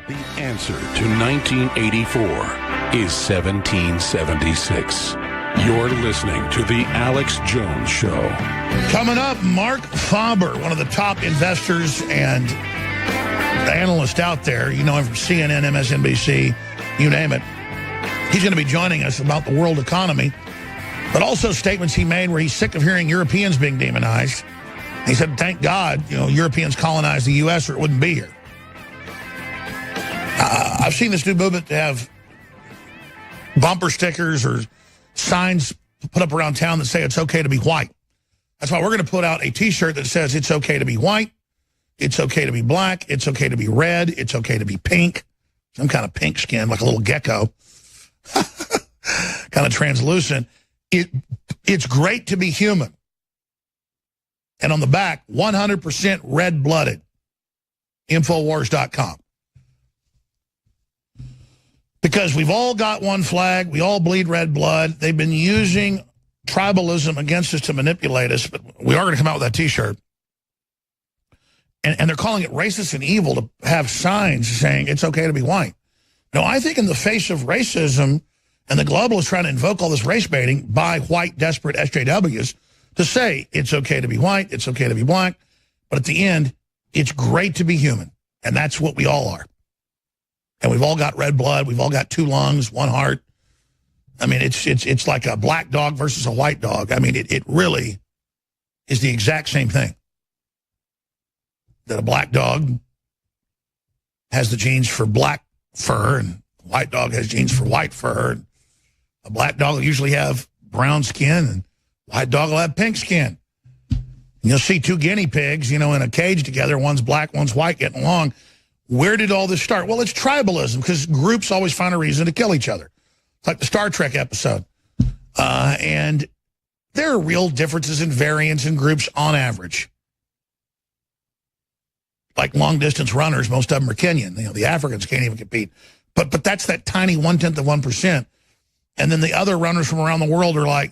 The answer to 1984 is 1776. You're listening to The Alex Jones Show. Coming up, Marc Faber, one of the top investors and analysts out there. You know him from CNN, MSNBC, you name it. He's going to be joining us about the world economy, but also statements he made where he's sick of hearing Europeans being demonized. He said, thank God, Europeans colonized the U.S. or it wouldn't be here. I've seen this new movement to have bumper stickers or signs put up around town that say it's okay to be white. That's why we're going to put out a T-shirt that says it's okay to be white, it's okay to be black, it's okay to be red, it's okay to be pink, some kind of pink skin like a little gecko, kind of translucent. It's great to be human. And on the back, 100% red-blooded, Infowars.com. Because we've all got one flag, we all bleed red blood. They've been using tribalism against us to manipulate us, but we are going to come out with that T-shirt. And they're calling it racist and evil to have signs saying it's okay to be white. No, I think in the face of racism and the globalists trying to invoke all this race baiting by white, desperate SJWs to say it's okay to be white, it's okay to be black, but at the end, it's great to be human. And that's what we all are. And we've all got red blood. We've all got two lungs, one heart. I mean, it's like a black dog versus a white dog. I mean, it really is the exact same thing. That a black dog has the genes for black fur, and a white dog has genes for white fur. And a black dog will usually have brown skin, and a white dog will have pink skin. And you'll see two guinea pigs, in a cage together. One's black, one's white, getting along. Where did all this start? Well, it's tribalism, because groups always find a reason to kill each other. It's like the Star Trek episode. And there are real differences and variance in groups on average. Like long-distance runners, most of them are Kenyan. The Africans can't even compete. But that's that tiny 1/10 of 1%. And then the other runners from around the world are like,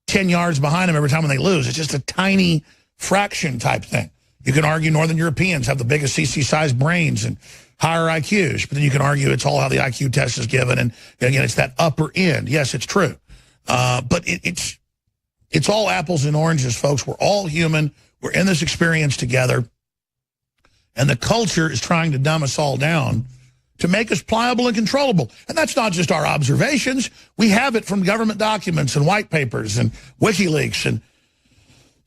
10 yards behind them every time when they lose. It's just a tiny fraction type thing. You can argue Northern Europeans have the biggest CC-sized brains and higher IQs, but then you can argue it's all how the IQ test is given, and again, it's that upper end. Yes, it's true. But it's all apples and oranges, folks. We're all human. We're in this experience together, and the culture is trying to dumb us all down to make us pliable and controllable. And that's not just our observations. We have it from government documents and white papers and WikiLeaks and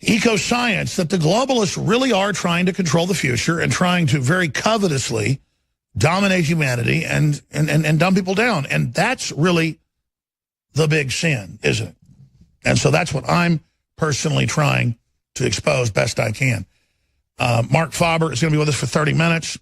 eco-science, that the globalists really are trying to control the future and trying to very covetously dominate humanity and dumb people down. And that's really the big sin, isn't it? And so that's what I'm personally trying to expose best I can. Marc Faber is going to be with us for 30 minutes.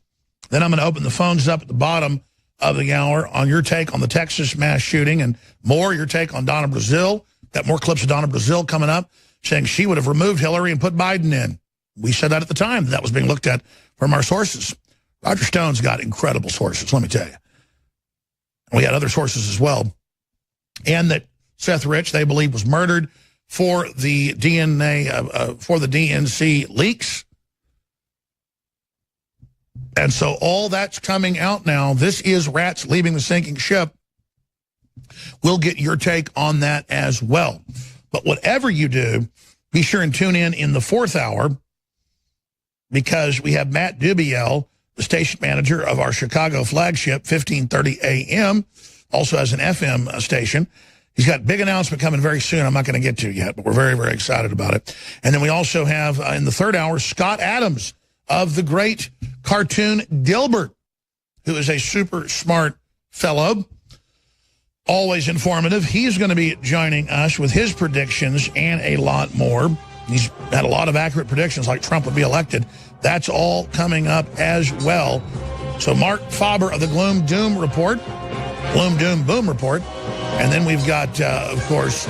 Then I'm going to open the phones up at the bottom of the hour on your take on the Texas mass shooting and more, your take on Donna Brazile. Got more clips of Donna Brazile coming up, saying she would have removed Hillary and put Biden in. We said that at the time. That was being looked at from our sources. Roger Stone's got incredible sources, let me tell you. We had other sources as well. And that Seth Rich, they believe, was murdered for the DNA, for the DNC leaks. And so all that's coming out now. This is rats leaving the sinking ship. We'll get your take on that as well. But whatever you do, be sure and tune in the fourth hour, because we have Matt Dubiel, the station manager of our Chicago flagship, 1530 AM, also has an FM station. He's got a big announcement coming very soon I'm not going to get to yet, but we're very, very excited about it. And then we also have, in the third hour, Scott Adams of the great cartoon Dilbert, who is a super smart fellow. Always informative. He's going to be joining us with his predictions and a lot more. He's had a lot of accurate predictions, like Trump would be elected. That's all coming up as well. So Marc Faber of the Gloom Doom Report, Gloom Doom Boom Report. And then we've got, of course,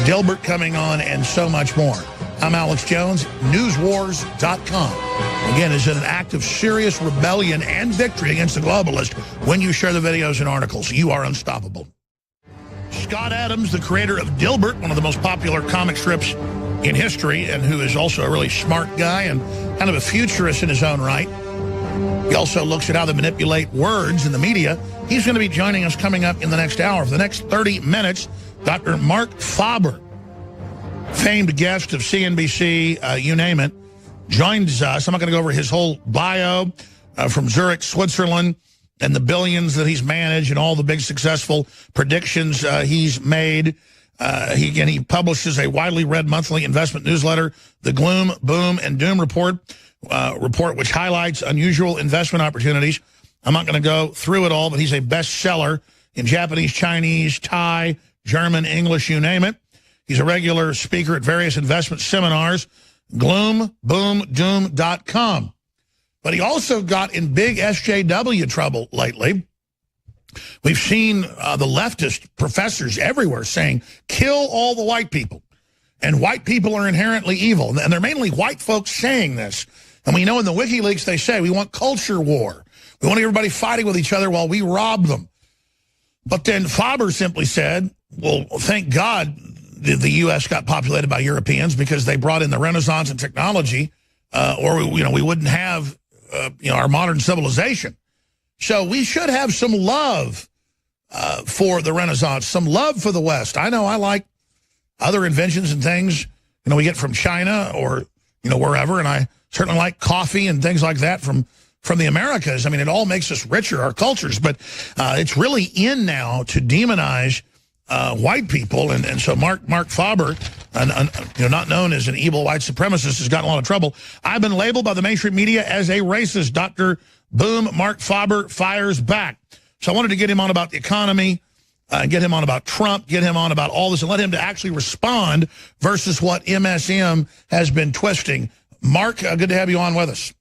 Dilbert coming on and so much more. I'm Alex Jones, newswars.com. Again, is it an act of serious rebellion and victory against the globalist when you share the videos and articles? You are unstoppable. Scott Adams, the creator of Dilbert, one of the most popular comic strips in history, and who is also a really smart guy and kind of a futurist in his own right. He also looks at how they manipulate words in the media. He's going to be joining us coming up in the next hour. For the next 30 minutes, Dr. Marc Faber, famed guest of CNBC, you name it, joins us. I'm not going to go over his whole bio from Zurich, Switzerland, and the billions that he's managed and all the big successful predictions he's made. He publishes a widely read monthly investment newsletter, the Gloom, Boom, and Doom Report, which highlights unusual investment opportunities. I'm not going to go through it all, but he's a bestseller in Japanese, Chinese, Thai, German, English, you name it. He's a regular speaker at various investment seminars, gloomboomdoom.com. But he also got in big SJW trouble lately. We've seen the leftist professors everywhere saying, kill all the white people. And white people are inherently evil. And they're mainly white folks saying this. And we know in the WikiLeaks they say, we want culture war. We want everybody fighting with each other while we rob them. But then Faber simply said, well, thank God the U.S. got populated by Europeans because they brought in the Renaissance and technology, or we wouldn't have our modern civilization. So we should have some love for the Renaissance, some love for the West. I know I like other inventions and things, we get from China or, wherever. And I certainly like coffee and things like that from the Americas. I mean, it all makes us richer, our cultures. But it's really in now to demonize white people. And so Marc Faber, not known as an evil white supremacist, has gotten a lot of trouble. I've been labeled by the mainstream media as a racist. Dr. Boom, Marc Faber fires back. So I wanted to get him on about the economy, get him on about Trump, get him on about all this, and let him to actually respond versus what MSM has been twisting. Marc, good to have you on with us.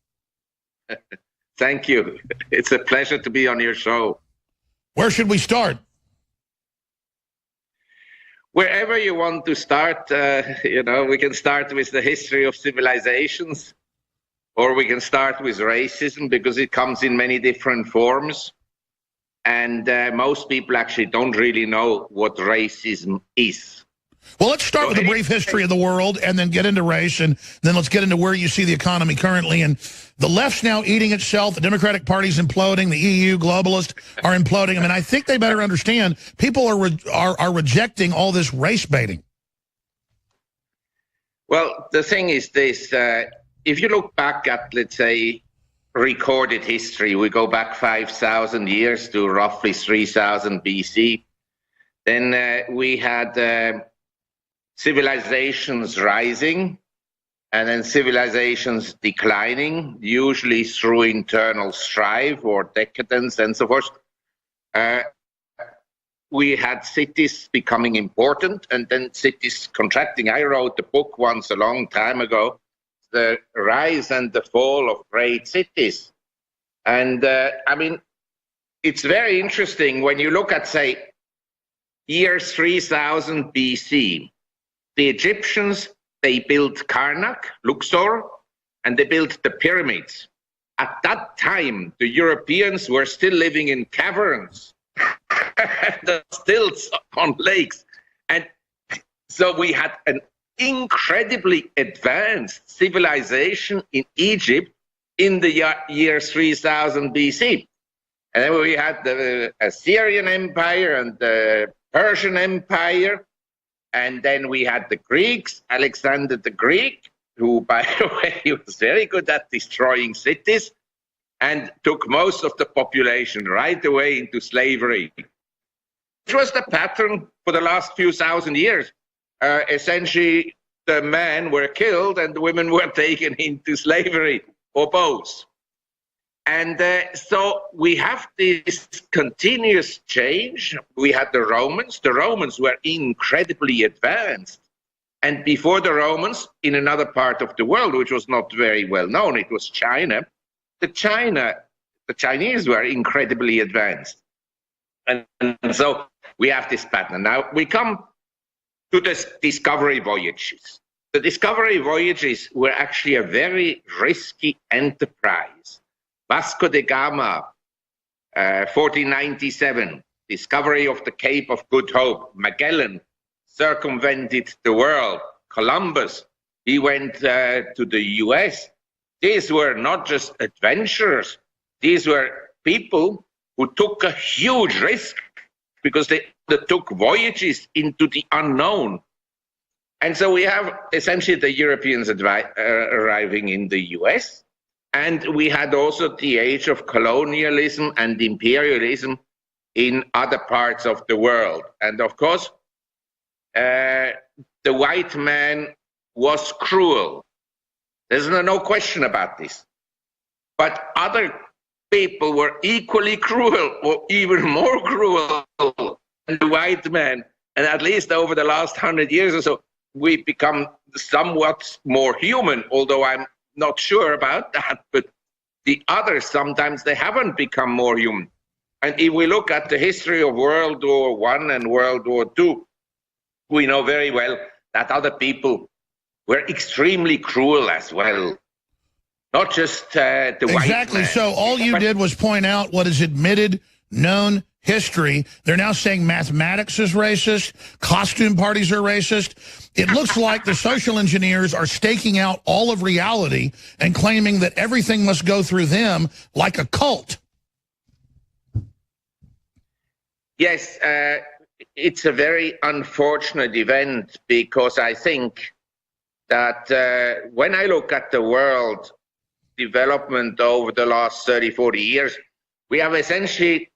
Thank you. It's a pleasure to be on your show. Where should we start? Wherever you want to start, we can start with the history of civilizations, or we can start with racism because it comes in many different forms. And most people actually don't really know what racism is. Well, let's start with a brief history of the world and then get into race, and then let's get into where you see the economy currently. And the left's now eating itself. The Democratic Party's imploding. The EU globalists are imploding. I mean, I think they better understand people are rejecting all this race baiting. Well, the thing is this. If you look back at, let's say, recorded history, we go back 5,000 years to roughly 3,000 BC. Then we had civilizations rising and then civilizations declining, usually through internal strife or decadence and so forth. We had cities becoming important and then cities contracting. I wrote a book once a long time ago, The Rise and the Fall of Great Cities. And it's very interesting when you look at, say, year 3000 BC. The Egyptians, they built Karnak, Luxor, and they built the pyramids. At that time, the Europeans were still living in caverns, still on lakes. And so we had an incredibly advanced civilization in Egypt in the year 3000 BC. And then we had the Assyrian Empire and the Persian Empire. And then we had the Greeks, Alexander the Greek, who, by the way, he was very good at destroying cities and took most of the population right away into slavery. It was the pattern for the last few thousand years. Essentially, the men were killed and the women were taken into slavery, or both. And so we have this continuous change. We had the Romans. The Romans were incredibly advanced. And before the Romans, in another part of the world, which was not very well known, it was China. The Chinese were incredibly advanced. And so we have this pattern. Now we come to the discovery voyages. The discovery voyages were actually a very risky enterprise. Vasco da Gama, 1497, discovery of the Cape of Good Hope. Magellan circumvented the world. Columbus, he went to the US. These were not just adventurers, These were people who took a huge risk because they took voyages into the unknown. And so we have essentially the Europeans arriving in the US. And we had also the age of colonialism and imperialism in other parts of the world. And of course, the white man was cruel. There's no question about this. But other people were equally cruel or even more cruel than the white man. And at least over the last 100 years or so, we become somewhat more human, although I'm not sure about that. But the others, sometimes they haven't become more human. And if we look at the history of World War I and World War II, we know very well that other people were extremely cruel as well. Not just the white man. Exactly. So all you did was point out what is admitted, known history. They're now saying mathematics is racist, costume parties are racist. It looks like the social engineers are staking out all of reality and claiming that everything must go through them like a cult. Yes, it's a very unfortunate event because I think that when I look at the world development over the last 30, 40 years, we have essentially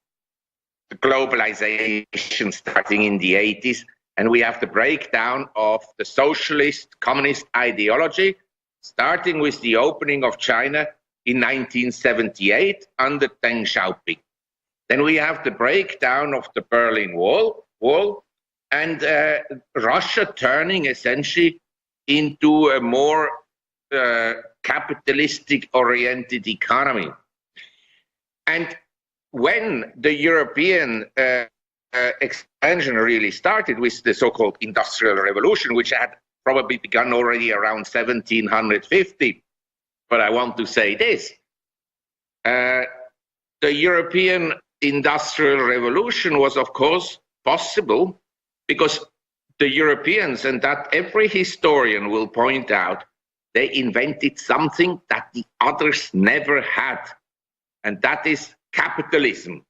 the globalization starting in the 80s, and we have the breakdown of the socialist communist ideology, starting with the opening of China in 1978 under Deng Xiaoping. Then we have the breakdown of the Berlin Wall, and Russia turning essentially into a more capitalistic-oriented economy. And when the European expansion really started with the so-called Industrial Revolution, which had probably begun already around 1750, but I want to say this, the European Industrial Revolution was, of course, possible because the Europeans, and that every historian will point out, they invented something that the others never had, and that is capitalism.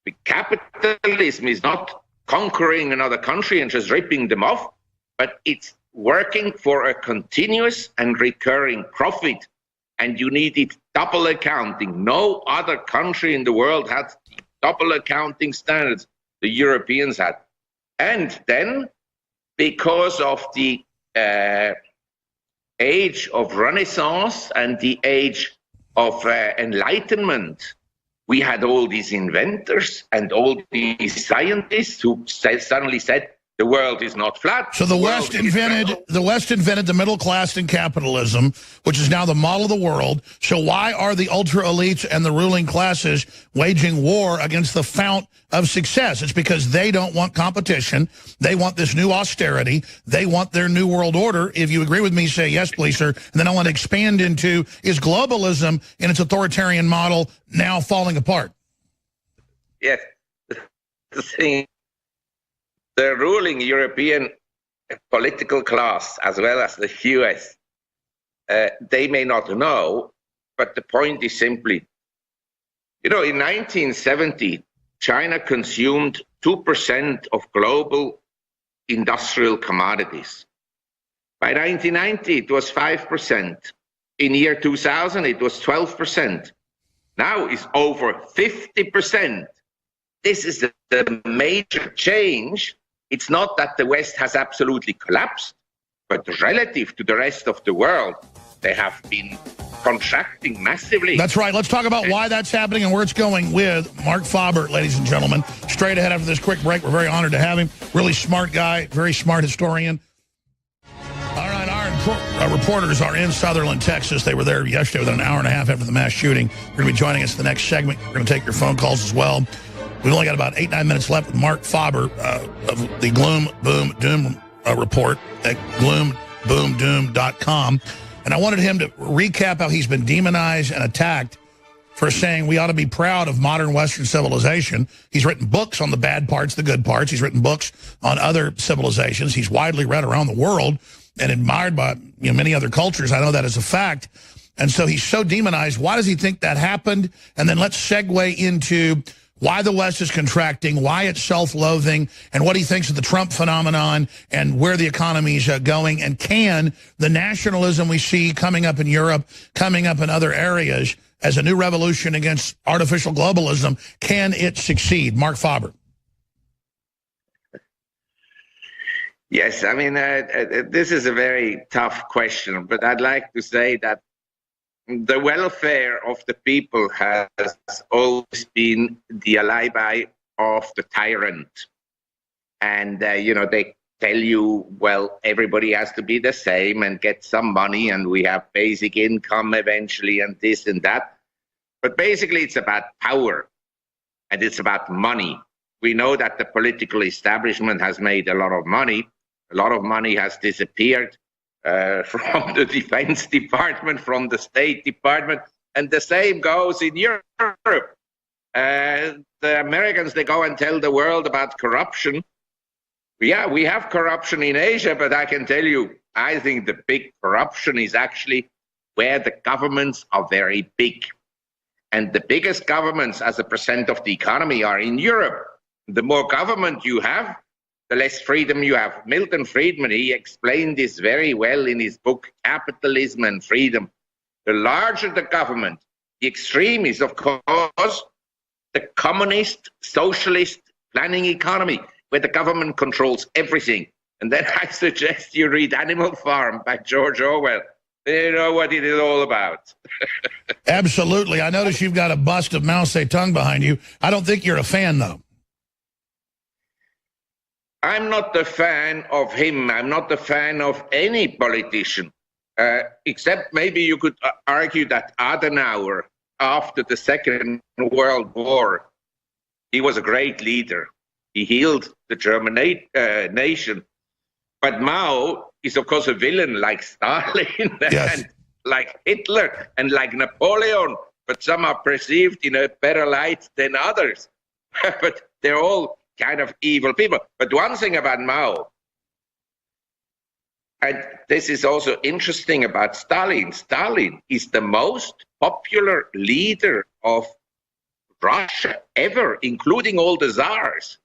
The capitalism is not conquering another country and just ripping them off, but it's working for a continuous and recurring profit. And you needed double accounting. No other country in the world had double accounting standards the Europeans had. And then, because of the age of Renaissance and the age of Enlightenment, we had all these inventors and all these scientists who suddenly said the world is not flat. So the West invented the middle class and capitalism, which is now the model of the world. So why are the ultra elites and the ruling classes waging war against the fount of success? It's because they don't want competition. They want this new austerity. They want their new world order. If you agree with me, say yes, please, sir. And then I want to expand into, is globalism in its authoritarian model now falling apart? Yes. The thing, the ruling European political class, as well as the US, they may not know, but the point is simply, in 1970, China consumed 2% of global industrial commodities. By 1990, it was 5%. In year 2000, it was 12%. Now it's over 50%. This is the major change. It's not that the West has absolutely collapsed, but relative to the rest of the world, they have been contracting massively. That's right. Let's talk about why that's happening and where it's going with Marc Faber, ladies and gentlemen. Straight ahead after this quick break. We're very honored to have him. Really smart guy, very smart historian. All right, our reporters are in Sutherland, Texas. They were there yesterday within an hour and a half after the mass shooting. They're going to be joining us in the next segment. We're going to take your phone calls as well. We've only got about 8-9 minutes left with Marc Faber of the Gloom, Boom, Doom report at gloomboomdoom.com. And I wanted him to recap how he's been demonized and attacked for saying we ought to be proud of modern Western civilization. He's written books on the bad parts, the good parts. He's written books on other civilizations. He's widely read around the world and admired by many other cultures. I know that as a fact. And so he's so demonized. Why does he think that happened? And then let's segue into why the West is contracting, why it's self-loathing, and what he thinks of the Trump phenomenon and where the economy is going. And can the nationalism we see coming up in Europe, coming up in other areas as a new revolution against artificial globalism, can it succeed? Marc Faber. Yes, I mean, this is a very tough question, but I'd like to say that the welfare of the people has always been the alibi of the tyrant. And, you know, they tell you, well, everybody has to be the same and get some money, and we have basic income eventually, and this and that. But basically, it's about power, and it's about money. We know that the political establishment has made a lot of money. A lot of money has disappeared from the Defense Department, from the State Department, and the same goes in Europe. The Americans, they go and tell the world about corruption. Yeah, we have corruption in Asia, but I can tell you, I think the big corruption is actually where the governments are very big. And the biggest governments as a percent of the economy are in Europe. The more government you have, the less freedom you have. Milton Friedman, he explained this very well in his book, Capitalism and Freedom. The larger the government, the extreme is, of course, the communist, socialist planning economy, where the government controls everything. And then I suggest you read Animal Farm by George Orwell. You know what it is all about. Absolutely. I notice you've got a bust of Mao Zedong behind you. I don't think you're a fan, though. I'm not a fan of him. I'm not a fan of any politician, except maybe you could argue that Adenauer, after the Second World War, he was a great leader. He healed the German nation. But Mao is, of course, a villain like Stalin and like Hitler and like Napoleon, but some are perceived in a better light than others. But they're all kind of evil people. But one thing about Mao, and this is also interesting about Stalin, Stalin is the most popular leader of Russia ever, including all the czars,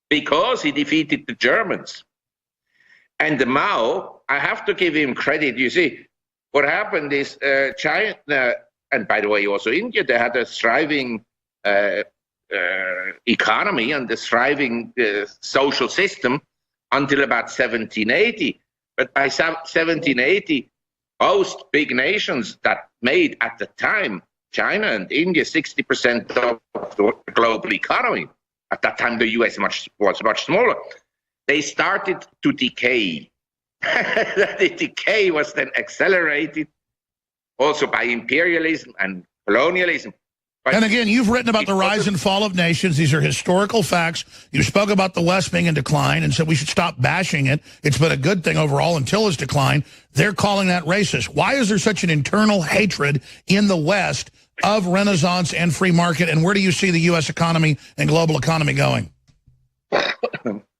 because he defeated the Germans. And the Mao, I have to give him credit. You see, what happened is China, and by the way, also India, they had a thriving economy and a thriving social system until about 1780. But by 1780, most big nations that made at the time, China and India, 60% of the global economy. At that time, the US was much smaller. They started to decay. The decay was then accelerated also by imperialism and colonialism. And again, you've written about the rise and fall of nations. These are historical facts. You spoke about the West being in decline and said we should stop bashing it. It's been a good thing overall until its decline. They're calling that racist. Why is there such an internal hatred in the West of Renaissance and free market? And where do you see the U.S. economy and global economy going?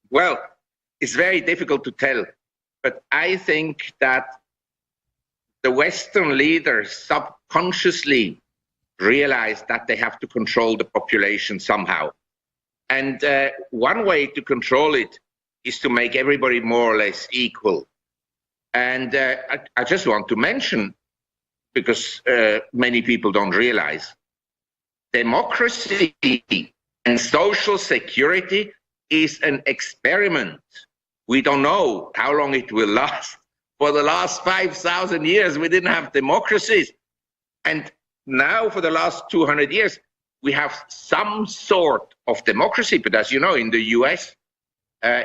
Well, it's very difficult to tell. But I think that the Western leaders subconsciously realize that they have to control the population somehow. And one way to control it is to make everybody more or less equal. And I just want to mention, because many people don't realize, democracy and social security is an experiment. We don't know how long it will last. For the last 5,000 years, we didn't have democracies. And now, for the last 200 years, we have some sort of democracy. But as you know, in the U.S.,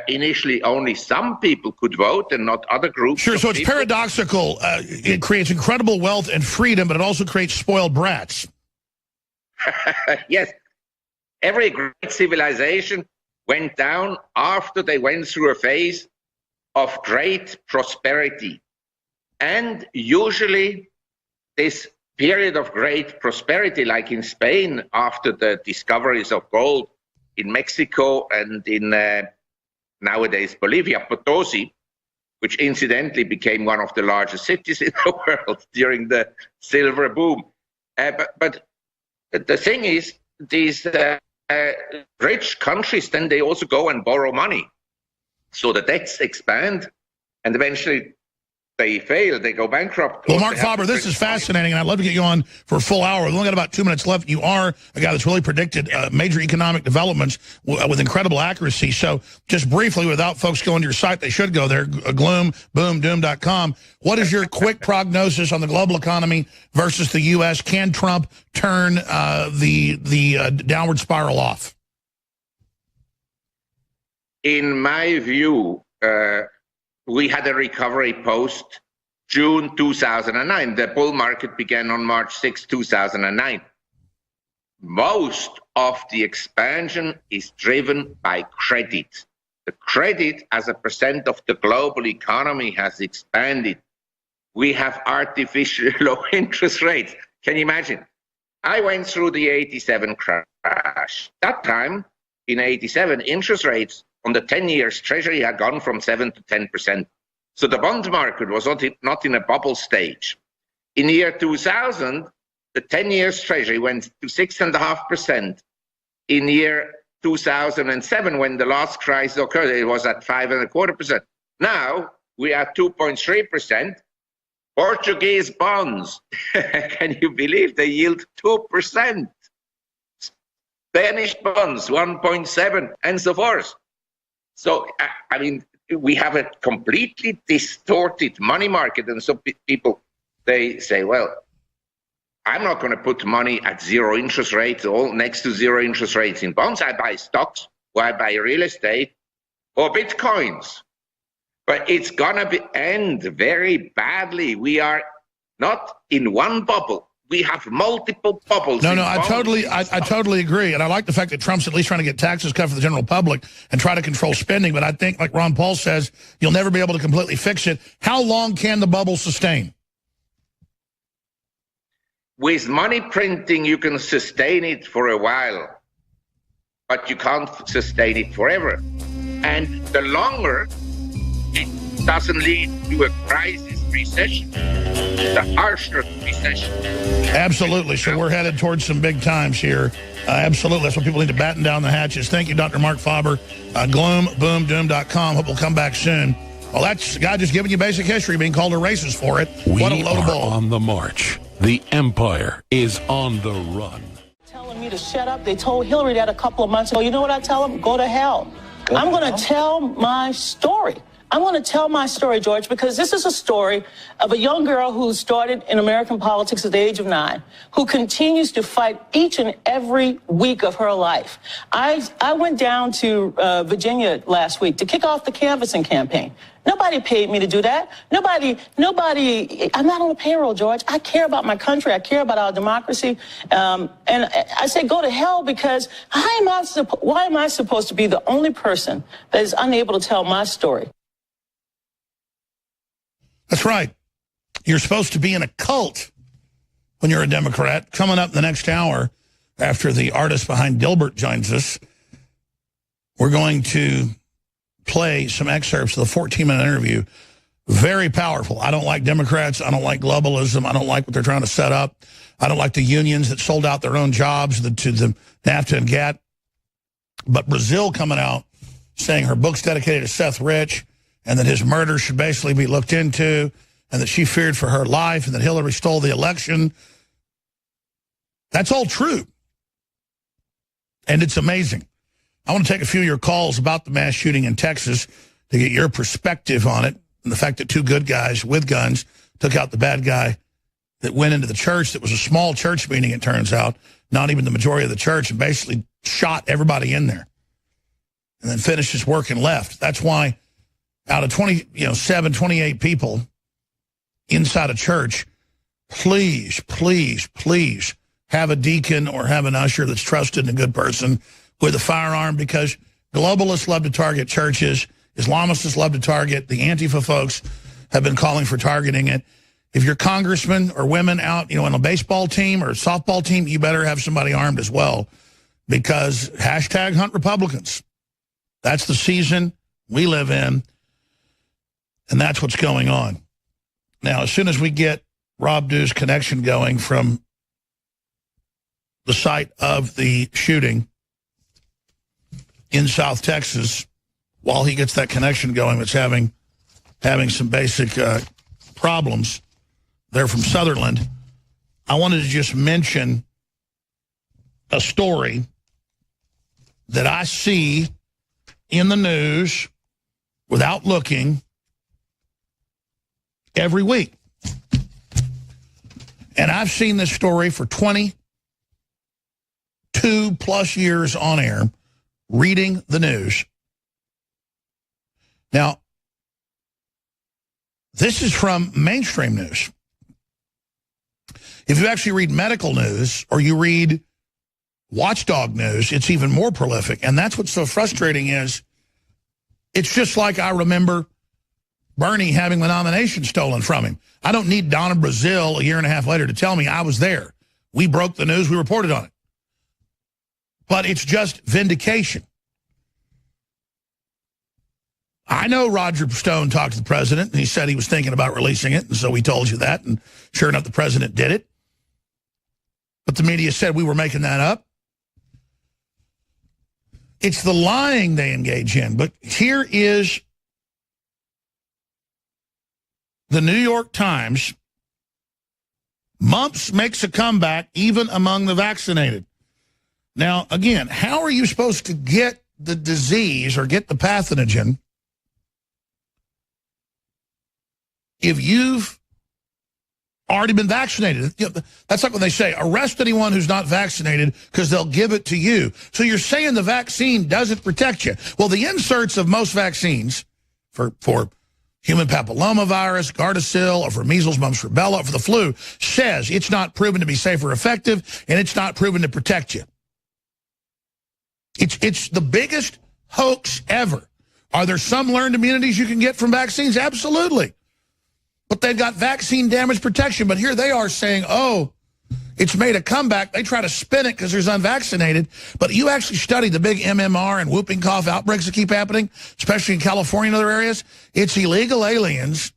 initially only some people could vote and not other groups. Sure, so it's people. Paradoxical. It creates incredible wealth and freedom, but it also creates spoiled brats. Yes. Every great civilization went down after they went through a phase of great prosperity. And usually this period of great prosperity, like in Spain after the discoveries of gold in Mexico and in nowadays Bolivia, Potosi, which incidentally became one of the largest cities in the world during the silver boom. But the thing is, these rich countries, then they also go and borrow money. So the debts expand, and eventually they fail, they go bankrupt. Well, Marc Faber, this is fascinating, and I'd love to get you on for a full hour. We've only got about 2 minutes left. You are a guy that's really predicted major economic developments with incredible accuracy. So just briefly, without folks going to your site, they should go there, gloomboomdoom.com. What is your quick prognosis on the global economy versus the U.S.? Can Trump turn the downward spiral off? In my view, we had a recovery post June 2009. The bull market began on March 6, 2009. Most of the expansion is driven by credit. The credit as a percent of the global economy has expanded. We have artificially low interest rates. Can you imagine? I went through the 87 crash. That time, in 87, interest rates on the 10 years treasury had gone from 7 to 10%. So the bond market was not in a bubble stage. In the year 2000, the 10 years treasury went to 6.5%. In the year 2007, when the last crisis occurred, it was at 5.25%. Now we are at 2.3%. Portuguese bonds, can you believe they yield 2%? Spanish bonds, 1.7%, and so forth. So, I mean, we have a completely distorted money market. And so people, they say, well, I'm not going to put money at zero interest rates or next to zero interest rates in bonds. I buy stocks, or I buy real estate, or Bitcoins. But it's going to end very badly. We are not in one bubble. We have multiple bubbles. No, I totally agree. And I like the fact that Trump's at least trying to get taxes cut for the general public and try to control spending. But I think, like Ron Paul says, you'll never be able to completely fix it. How long can the bubble sustain? With money printing, you can sustain it for a while, but you can't sustain it forever. And the longer it doesn't lead to a crisis, recession, the harsher recession. Absolutely. So we're headed towards some big times here. Absolutely. That's what people need to batten down the hatches. Thank you, Dr. Marc Faber. Gloomboomdoom.com. Hope we'll come back soon. Well, that's God just giving you basic history, being called a racist for it. What a load of bull. On the march. The empire is on the run. Telling me to shut up. They told Hillary that a couple of months ago. You know what I tell them? Go to hell. I'm going to tell my story. I'm going to tell my story, George, because this is a story of a young girl who started in American politics at the age of 9, who continues to fight each and every week of her life. I went down to Virginia last week to kick off the canvassing campaign. Nobody paid me to do that. Nobody, I'm not on a payroll, George. I care about my country. I care about our democracy. And I say go to hell because why am I supposed to be the only person that is unable to tell my story? That's right. You're supposed to be in a cult when you're a Democrat. Coming up in the next hour, after the artist behind Dilbert joins us, we're going to play some excerpts of the 14-minute interview. Very powerful. I don't like Democrats. I don't like globalism. I don't like what they're trying to set up. I don't like the unions that sold out their own jobs to the NAFTA and GATT. But Brazil coming out saying her book's dedicated to Seth Rich, and that his murder should basically be looked into, and that she feared for her life, and that Hillary stole the election. That's all true. And it's amazing. I want to take a few of your calls about the mass shooting in Texas to get your perspective on it, and the fact that 2 good guys with guns took out the bad guy that went into the church that was a small church meeting, it turns out, not even the majority of the church, and basically shot everybody in there, and then finished his work and left. That's why out of 28 people inside a church, please, please, please have a deacon or have an usher that's trusted and a good person with a firearm, because globalists love to target churches. Islamists love to target. The Antifa folks have been calling for targeting it. If you're congressmen or women out, on a baseball team or a softball team, you better have somebody armed as well, because #hunt Republicans. That's the season we live in. And that's what's going on. Now, as soon as we get Rob Dew's connection going from the site of the shooting in South Texas, while he gets that connection going, it's having some basic problems. They're from Sutherland. I wanted to just mention a story that I see in the news without looking every week. And I've seen this story for 22 plus years on air, reading the news. Now, this is from mainstream news. If you actually read medical news or you read watchdog news, it's even more prolific. And that's what's so frustrating is it's just like I remember Bernie having the nomination stolen from him. I don't need Donna Brazile a year and a half later to tell me I was there. We broke the news. We reported on it. But it's just vindication. I know Roger Stone talked to the president, and he said he was thinking about releasing it, and so we told you that, and sure enough, the president did it. But the media said we were making that up. It's the lying they engage in. But here is the New York Times. Mumps makes a comeback even among the vaccinated. Now, again, how are you supposed to get the disease or get the pathogen if you've already been vaccinated? That's like when they say, arrest anyone who's not vaccinated because they'll give it to you. So you're saying the vaccine doesn't protect you. Well, the inserts of most vaccines for human papillomavirus, Gardasil, or for measles, mumps, rubella, or for the flu, says it's not proven to be safe or effective, and it's not proven to protect you. It's the biggest hoax ever. Are there some learned immunities you can get from vaccines? Absolutely. But they've got vaccine damage protection. But here they are saying, oh, it's made a comeback. They try to spin it because there's unvaccinated. But you actually study the big MMR and whooping cough outbreaks that keep happening, especially in California and other areas. It's illegal aliens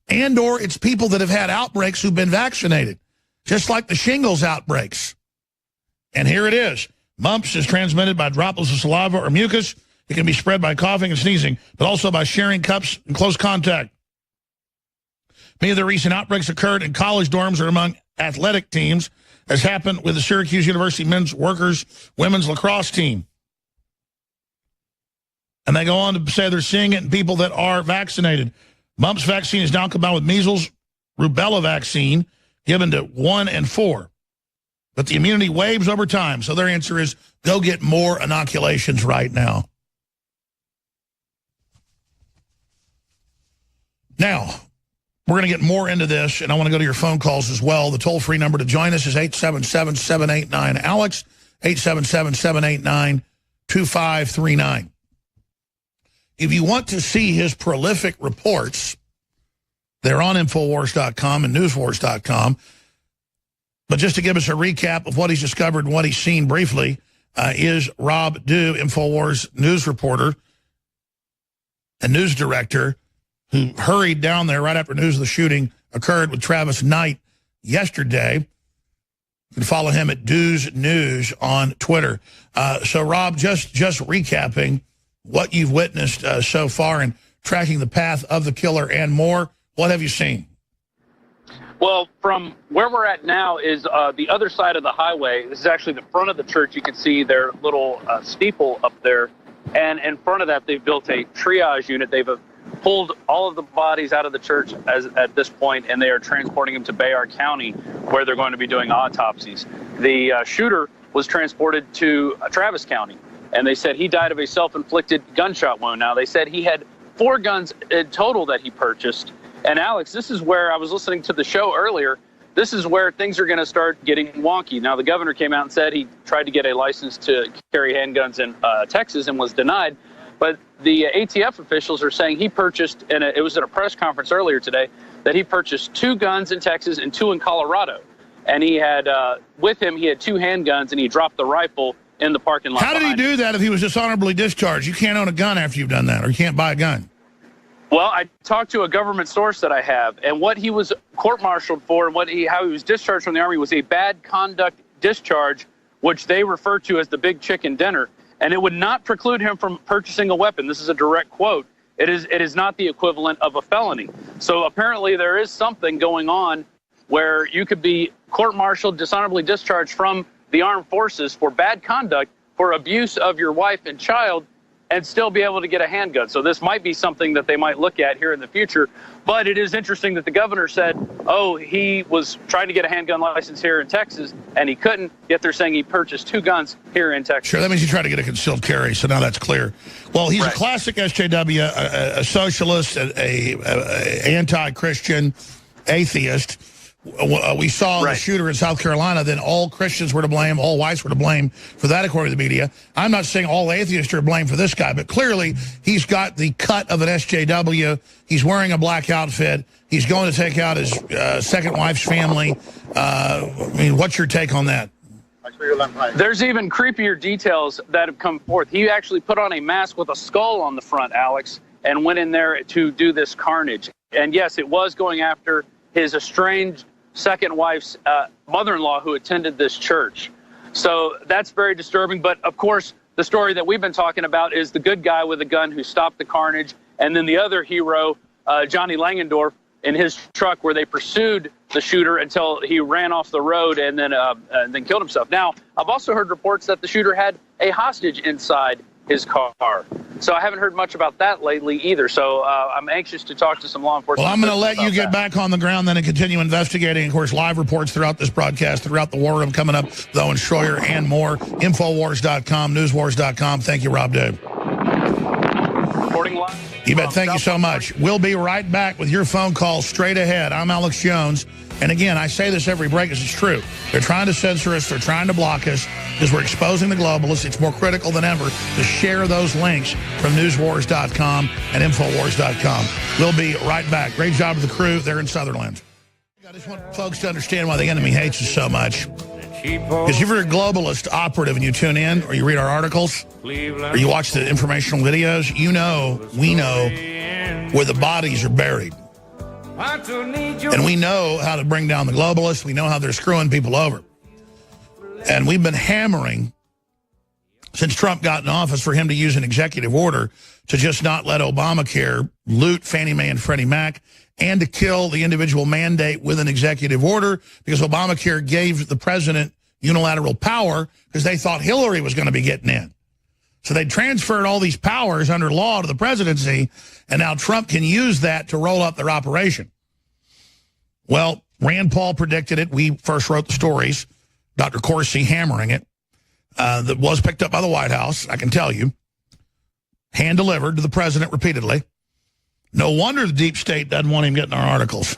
and or it's people that have had outbreaks who've been vaccinated, just like the shingles outbreaks. And here it is. Mumps is transmitted by droplets of saliva or mucus. It can be spread by coughing and sneezing, but also by sharing cups in close contact. Many of the recent outbreaks occurred in college dorms or among athletic teams, as happened with the Syracuse University men's workers women's lacrosse team. And they go on to say they're seeing it in people that are vaccinated. Mumps vaccine is now combined with measles, rubella vaccine given to 1 and 4. But the immunity waves over time. So their answer is go get more inoculations right now. Now, we're going to get more into this, and I want to go to your phone calls as well. The toll-free number to join us is 877-789-ALEX, 877-789-2539. If you want to see his prolific reports, they're on Infowars.com and Newswars.com. But just to give us a recap of what he's discovered and what he's seen briefly, is Rob Dew, Infowars news reporter and news director, who hurried down there right after news of the shooting occurred with Travis Knight yesterday. You can follow him at Dew's News on Twitter. So, Rob, just recapping what you've witnessed so far and tracking the path of the killer and more, what have you seen? Well, from where we're at now is the other side of the highway. This is actually the front of the church. You can see their little steeple up there. And in front of that, they've built a triage unit. They've pulled all of the bodies out of the church at this point, and they are transporting them to Bayard County, where they're going to be doing autopsies. The shooter was transported to Travis County, and they said he died of a self-inflicted gunshot wound. Now, they said he had 4 guns in total that he purchased. And Alex, this is where I was listening to the show earlier. This is where things are going to start getting wonky. Now, the governor came out and said he tried to get a license to carry handguns in Texas and was denied. But the ATF officials are saying he purchased, and it was at a press conference earlier today, that he purchased 2 guns in Texas and 2 in Colorado. And he had, with him, he had 2 handguns, and he dropped the rifle in the parking lot. How did he do that if he was dishonorably discharged? You can't own a gun after you've done that, or you can't buy a gun. Well, I talked to a government source that I have, and what he was court-martialed for and how he was discharged from the Army was a bad conduct discharge, which they refer to as the big chicken dinner. And it would not preclude him from purchasing a weapon. This is a direct quote. It is not the equivalent of a felony. So apparently there is something going on where you could be court-martialed, dishonorably discharged from the armed forces for bad conduct, for abuse of your wife and child, and still be able to get a handgun. So this might be something that they might look at here in the future. But it is interesting that the governor said, oh, he was trying to get a handgun license here in Texas, and he couldn't, yet they're saying he purchased 2 guns here in Texas. Sure, that means he tried to get a concealed carry, so now that's clear. Well, he's right. A classic SJW, a socialist, a anti-Christian, atheist. We saw right. The shooter in South Carolina, then all Christians were to blame, all whites were to blame for that, according to the media. I'm not saying all atheists are to blame for this guy, but clearly he's got the cut of an SJW. He's wearing a black outfit. He's going to take out his second wife's family. I mean, what's your take on that? There's even creepier details that have come forth. He actually put on a mask with a skull on the front, Alex, and went in there to do this carnage. And yes, it was going after his estranged second wife's mother-in-law who attended this church. So that's very disturbing. But of course, the story that we've been talking about is the good guy with a gun who stopped the carnage. And then the other hero, Johnny Langendorf, in his truck, where they pursued the shooter until he ran off the road and then killed himself. Now, I've also heard reports that the shooter had a hostage inside his car. So I haven't heard much about that lately either. So I'm anxious to talk to some law enforcement. Well, I'm going to let you get back on the ground then and continue investigating. Of course, live reports throughout this broadcast, throughout the war room coming up with Owen Schroyer and more. Infowars.com, newswars.com. Thank you, Rob Dave. Reporting live. You bet. Thank you so much. We'll be right back with your phone call straight ahead. I'm Alex Jones. And again, I say this every break because it's true. They're trying to censor us. They're trying to block us because we're exposing the globalists. It's more critical than ever to share those links from newswars.com and infowars.com. We'll be right back. Great job to the crew there in Sutherland. I just want folks to understand why the enemy hates us so much. Because if you're a globalist operative and you tune in or you read our articles or you watch the informational videos, you know, we know where the bodies are buried. And we know how to bring down the globalists. We know how they're screwing people over. And we've been hammering since Trump got in office for him to use an executive order to just not let Obamacare loot Fannie Mae and Freddie Mac and to kill the individual mandate with an executive order because Obamacare gave the president unilateral power because they thought Hillary was going to be getting in. So they transferred all these powers under law to the presidency, and now Trump can use that to roll up their operation. Well, Rand Paul predicted it. We first wrote the stories, Dr. Corsi hammering it. That was picked up by the White House, I can tell you. Hand-delivered to the president repeatedly. No wonder the deep state doesn't want him getting our articles.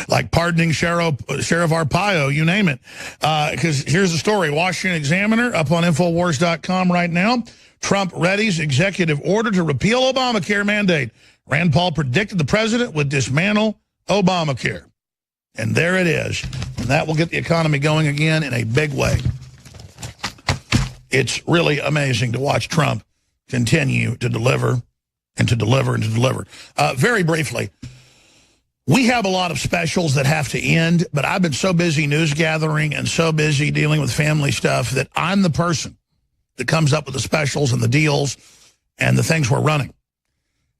Like pardoning Sheriff Arpaio, you name it. Because here's the story. Washington Examiner up on Infowars.com right now. Trump readies executive order to repeal Obamacare mandate. Rand Paul predicted the president would dismantle Obamacare. And there it is. And that will get the economy going again in a big way. It's really amazing to watch Trump continue to deliver and to deliver and to deliver. Very briefly, we have a lot of specials that have to end, but I've been so busy news gathering and so busy dealing with family stuff that I'm the person that comes up with the specials and the deals and the things we're running.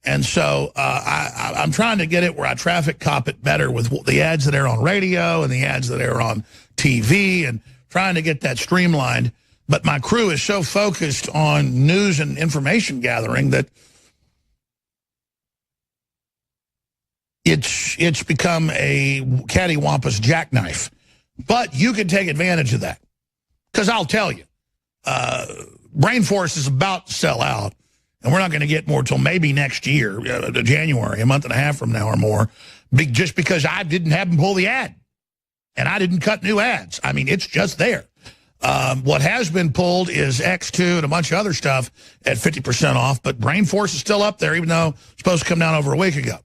And so I'm trying to get it where I traffic cop it better with the ads that air on radio and the ads that air on TV and trying to get that streamlined. But my crew is so focused on news and information gathering that it's become a cattywampus jackknife. But you can take advantage of that. Because I'll tell you, Brain Force is about to sell out. And we're not going to get more till maybe next year, January, a month and a half from now or more, just because I didn't have them pull the ad. And I didn't cut new ads. I mean, it's just there. What has been pulled is X2 and a bunch of other stuff at 50% off. But Brain Force is still up there, even though it's supposed to come down over a week ago.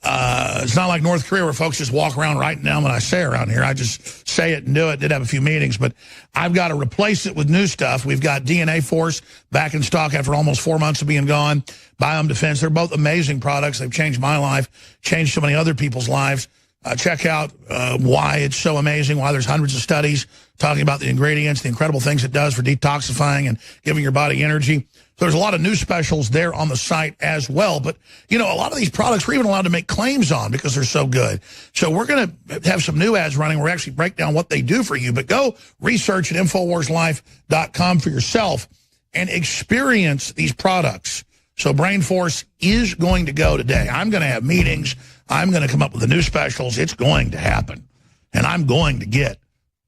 It's not like North Korea where folks just walk around writing down what I say around here. I just say it and do it. Did have a few meetings, but I've got to replace it with new stuff. We've got DNA Force back in stock after almost 4 months of being gone. Biome Defense. They're both amazing products. They've changed my life, changed so many other people's lives. Check out why it's so amazing, why there's hundreds of studies talking about the ingredients, the incredible things it does for detoxifying and giving your body energy. So there's a lot of new specials there on the site as well. But, you know, a lot of these products we're even allowed to make claims on because they're so good. So we're going to have some new ads running where we actually break down what they do for you. But go research at InfoWarsLife.com for yourself and experience these products. So Brain Force is going to go today. I'm going to have meetings. I'm going to come up with the new specials. It's going to happen. And I'm going to get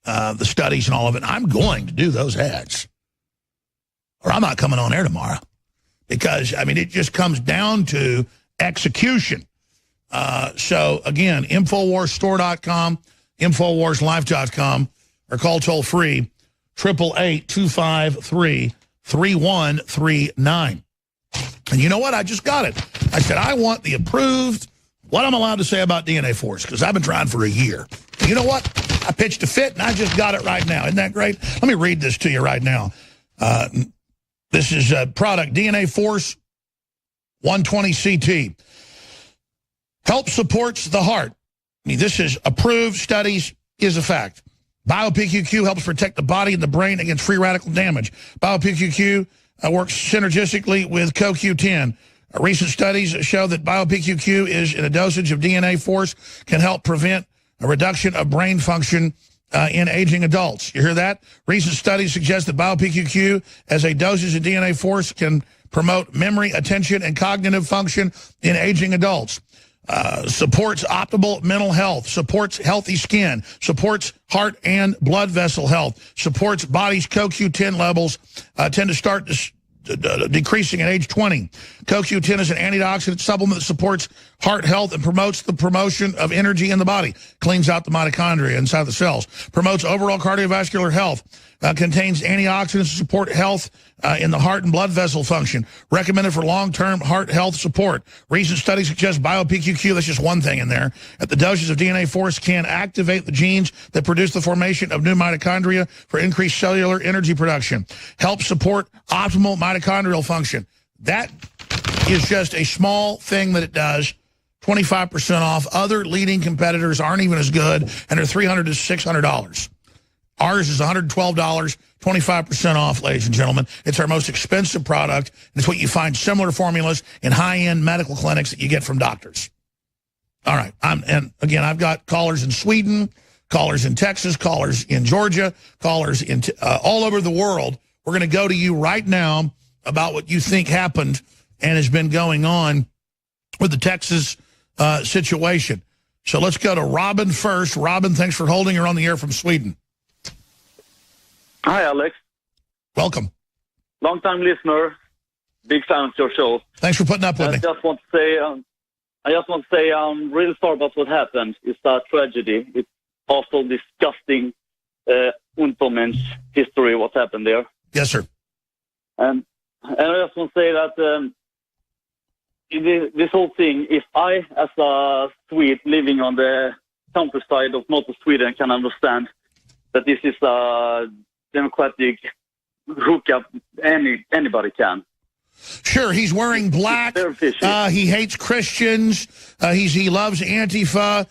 the studies and all of it. I'm going to do those ads. Or I'm not coming on air tomorrow. Because, I mean, it just comes down to execution. So, again, InfoWarsStore.com, InfoWarsLife.com, or call toll-free 888-253-3139. And you know what? I just got it. I said, I want the approved, what I'm allowed to say about DNA Force, because I've been trying for a year. And you know what? I pitched a fit, and I just got it right now. Isn't that great? Let me read this to you right now. This is a product, DNA Force 120 CT. Help supports the heart. I mean, this is approved, studies, is a fact. BioPQQ helps protect the body and the brain against free radical damage. BioPQQ works synergistically with CoQ10. Recent studies show that BioPQQ is in a dosage of DNA Force can help prevent a reduction of brain function in aging adults. You hear that? Recent studies suggest that BioPQQ as a dosage of DNA Force can promote memory, attention, and cognitive function in aging adults. Supports optimal mental health, supports healthy skin, supports heart and blood vessel health, supports body's CoQ10 levels tend to start decreasing at age 20. CoQ10 is an antioxidant supplement that supports heart health and promotes the promotion of energy in the body. Cleans out the mitochondria inside the cells. Promotes overall cardiovascular health. Contains antioxidants to support health in the heart and blood vessel function. Recommended for long-term heart health support. Recent studies suggest BioPQQ, that's just one thing in there, at the doses of DNA Force can activate the genes that produce the formation of new mitochondria for increased cellular energy production. Help support optimal mitochondrial function. That is just a small thing that it does. 25% off. Other leading competitors aren't even as good, and they're $300 to $600. Ours is $112, 25% off, ladies and gentlemen. It's our most expensive product, and it's what you find similar formulas in high-end medical clinics that you get from doctors. All right, and again, I've got callers in Sweden, callers in Texas, callers in Georgia, callers in all over the world. We're going to go to you right now about what you think happened and has been going on with the Texas situation. So let's go to Robin first. Robin, thanks for holding. You're on the air from Sweden. Hi, Alex. Welcome. Long-time listener. Big fan of your show. Thanks for putting up with me. I just want to say I'm really sorry about what happened. It's a tragedy. It's also disgusting Untomensch history, what happened there. Yes, sir. And I just want to say that this whole thing, if I, as a Swede living on the countryside of north of Sweden, can understand that this is a democratic hookup, anybody can. Sure, he's wearing black. He hates Christians. He loves Antifa.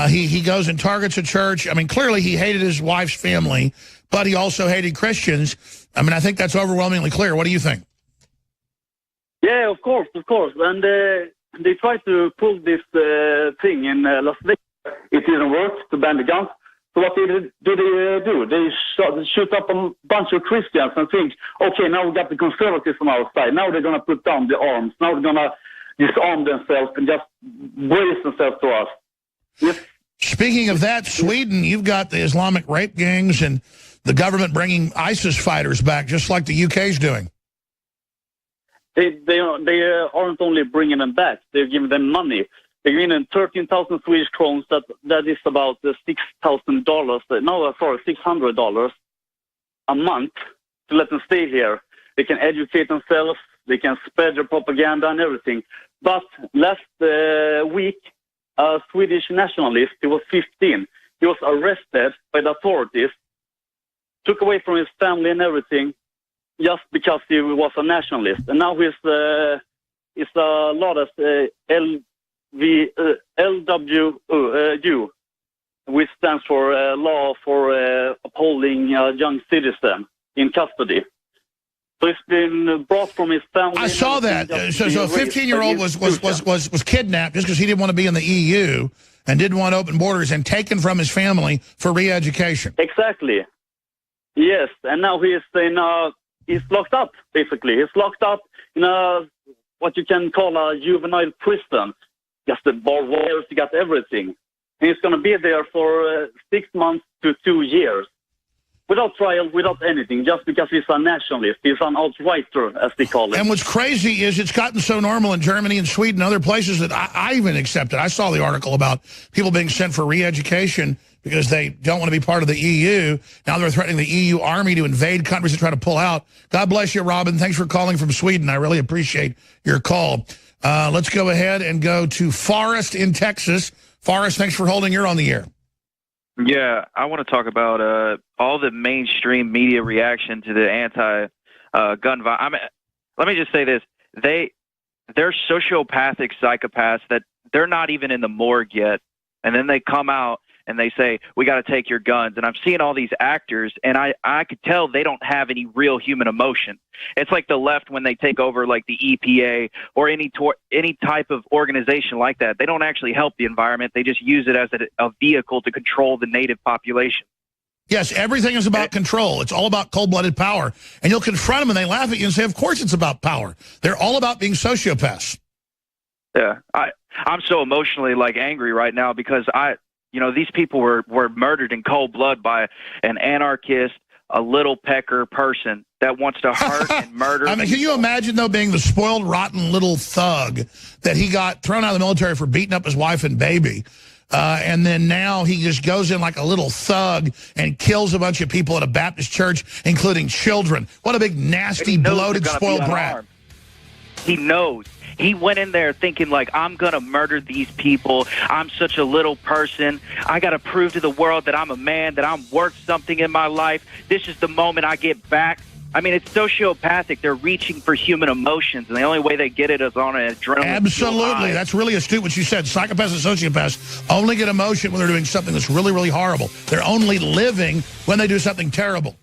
He goes and targets a church. I mean, clearly he hated his wife's family, but he also hated Christians. I mean, I think that's overwhelmingly clear. What do you think? Yeah, of course. And they tried to pull this thing in Las Vegas. It didn't work to ban the guns. So what do they do? They shoot up a bunch of Christians and think, okay, now we got the conservatives on our side. Now they're going to put down the arms. Now they're going to disarm themselves and just brace themselves to us. Yes. Speaking of that, Sweden, you've got the Islamic rape gangs and the government bringing ISIS fighters back, just like the UK's doing. They aren't only bringing them back, they're giving them money. They're giving them 13,000 Swedish crowns, that is about $6,000, $600 a month to let them stay here. They can educate themselves, they can spread their propaganda and everything. But last week, a Swedish nationalist. He was 15. He was arrested by the authorities, took away from his family and everything, just because he was a nationalist. And now he's a lot of LWU, which stands for Law for Upholding a Young Citizen in Custody. So he's been brought from his family. I saw that. So a 15-year-old was kidnapped just because he didn't want to be in the EU and didn't want open borders, and taken from his family for re-education. Exactly. Yes, and now he's locked up, basically. He's locked up in what you can call a juvenile prison. Just the barbed wires, you got everything. And he's going to be there for 6 months to 2 years. Without trial, without anything, just because he's a nationalist. He's an alt-righter, as they call it. And what's crazy is it's gotten so normal in Germany and Sweden and other places that I even accept it. I saw the article about people being sent for re-education because they don't want to be part of the EU. Now they're threatening the EU army to invade countries and try to pull out. God bless you, Robin. Thanks for calling from Sweden. I really appreciate your call. Let's go ahead and go to Forrest in Texas. Forrest, thanks for holding. You're on the air. Yeah, I want to talk about all the mainstream media reaction to the anti-gun violence. I mean, let me just say this. They're sociopathic psychopaths that they're not even in the morgue yet. And then they come out and they say, we got to take your guns. And I'm seeing all these actors, and I could tell they don't have any real human emotion. It's like the left when they take over like the EPA or any type of organization like that. They don't actually help the environment. They just use it as a vehicle to control the native population. Yes, everything is about control. It's all about cold-blooded power. And you'll confront them and they laugh at you and say, of course it's about power. They're all about being sociopaths. Yeah, I'm so emotionally like angry right now because these people were murdered in cold blood by an anarchist, a little pecker person that wants to hurt and murder. I mean, can you imagine, though, being the spoiled, rotten little thug that he got thrown out of the military for beating up his wife and baby? And then now he just goes in like a little thug and kills a bunch of people at a Baptist church, including children. What a big, nasty, bloated, spoiled brat. He knows. He went in there thinking, like, I'm going to murder these people. I'm such a little person. I got to prove to the world that I'm a man, that I'm worth something in my life. This is the moment I get back. I mean, it's sociopathic. They're reaching for human emotions, and the only way they get it is on an adrenaline. Absolutely. That's really astute what you said. Psychopaths and sociopaths only get emotion when they're doing something that's really, really horrible. They're only living when they do something terrible.